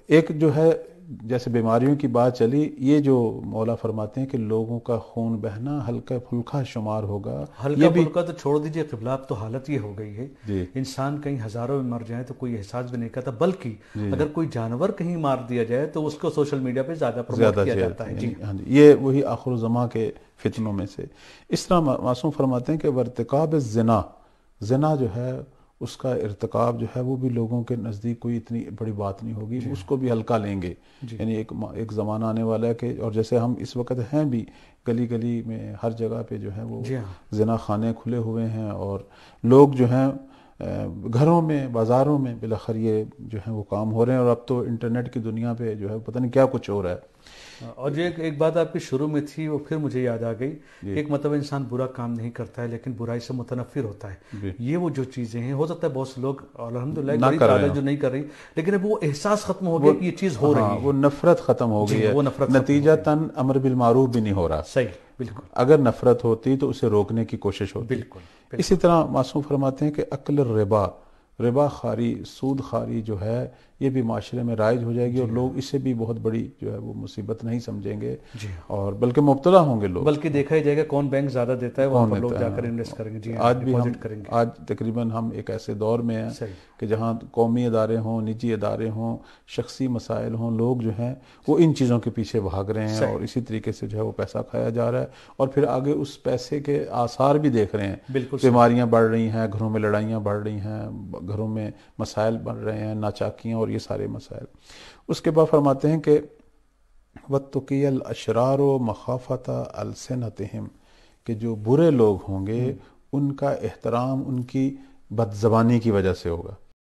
ایک جو ہے جیسے بیماریوں کی بات چلی، یہ جو مولا فرماتے ہیں کہ لوگوں کا خون بہنا ہلکا پھلکا شمار ہوگا، ہلکا یہ بھی پھلکا تو چھوڑ دیجئے قبلہ، اب تو حالت یہ ہو گئی ہے جی انسان کہیں ہزاروں میں مر جائے تو کوئی احساس بھی نہیں کرتا، بلکہ جی اگر کوئی جانور کہیں مار دیا جائے تو اس کو سوشل میڈیا پہ زیادہ پروموٹ زیادہ کیا چیز جاتا ہے. جی یعنی ہاں جی، یہ وہی آخر الزماں کے فتنوں میں سے. اس طرح معصوم فرماتے ہیں کہ ورتکاب زنا، زنا جو ہے اس کا ارتکاب جو ہے وہ بھی لوگوں کے نزدیک کوئی اتنی بڑی بات نہیں ہوگی، اس کو بھی ہلکا لیں گے. جی یعنی ایک زمانہ آنے والا ہے کہ، اور جیسے ہم اس وقت ہیں بھی، گلی گلی میں ہر جگہ پہ جو ہے وہ جی ہاں زنا خانے کھلے ہوئے ہیں، اور لوگ جو ہیں گھروں میں بازاروں میں بالآخر یہ جو ہے وہ کام ہو رہے ہیں. اور اب تو انٹرنیٹ کی دنیا پہ جو ہے پتہ نہیں کیا کچھ ہو رہا ہے. اور جو ایک بات آپ کی شروع میں تھی وہ پھر مجھے یاد آ گئی جی کہ ایک مرتبہ انسان برا کام نہیں کرتا ہے لیکن برائی سے متنفر ہوتا ہے. جی یہ وہ جو چیزیں ہیں، ہو سکتا ہے بہت سے لوگ اور الحمدللہ ایک نہ بڑی کر رہے تعداد ہوں، جو نہیں کر رہی، لیکن اب وہ احساس ختم ہو وہ گیا کہ یہ چیز ہو ہاں رہی وہ ہے. نفرت ختم ہو جی گئی ہے، وہ نفرت ختم ہو گئی. نتیجتاً امر بالمعروف بھی نہیں ہو رہا. صحیح، بالکل اگر نفرت ہوتی تو اسے روکنے کی کوشش ہوتی. بالکل اسی بالکل. طرح معصوم فرماتے ہیں کہ اکل ربا، ربا خواری، سود خواری جو ہے یہ بھی معاشرے میں رائج ہو جائے گی، اور جی ہاں لوگ اسے بھی بہت بڑی جو ہے وہ مصیبت نہیں سمجھیں گے، جی ہاں. اور بلکہ مبتلا ہوں گے لوگ. بلکہ دیکھا ہی جائے گا کون بینک زیادہ دیتا ہے، وہاں کون پر لوگ دیتا جا کر ہے؟ انویسٹ کریں گے. جی ہاں، آج بھی ہم، ڈپازٹ کریں گے. آج تقریباً ہم ایک ایسے دور میں ہیں صحیح. کہ جہاں قومی ادارے ہوں، نجی ادارے ہوں، شخصی مسائل ہوں، لوگ جو ہیں وہ ان چیزوں کے پیچھے بھاگ رہے ہیں، اور صحیح. اسی طریقے سے جو ہے وہ پیسہ کھایا جا رہا ہے، اور پھر آگے اس پیسے کے آثار بھی دیکھ رہے ہیں. بالکل صحیح. بیماریاں بڑھ رہی ہیں، گھروں میں لڑائیاں بڑھ رہی ہیں، گھروں میں مسائل بڑھ رہے ہیں، ناچاکیاں اور یہ سارے مسائل. اس کے بعد فرماتے ہیں کہ وَاتُّقِيَ الْأَشْرَارُ مَخَافَةَ أَلْسِنَتِهِمْ، کہ جو برے لوگ ہوں گے ان کا احترام ان کی بد زبانی کی وجہ سے ہوگا.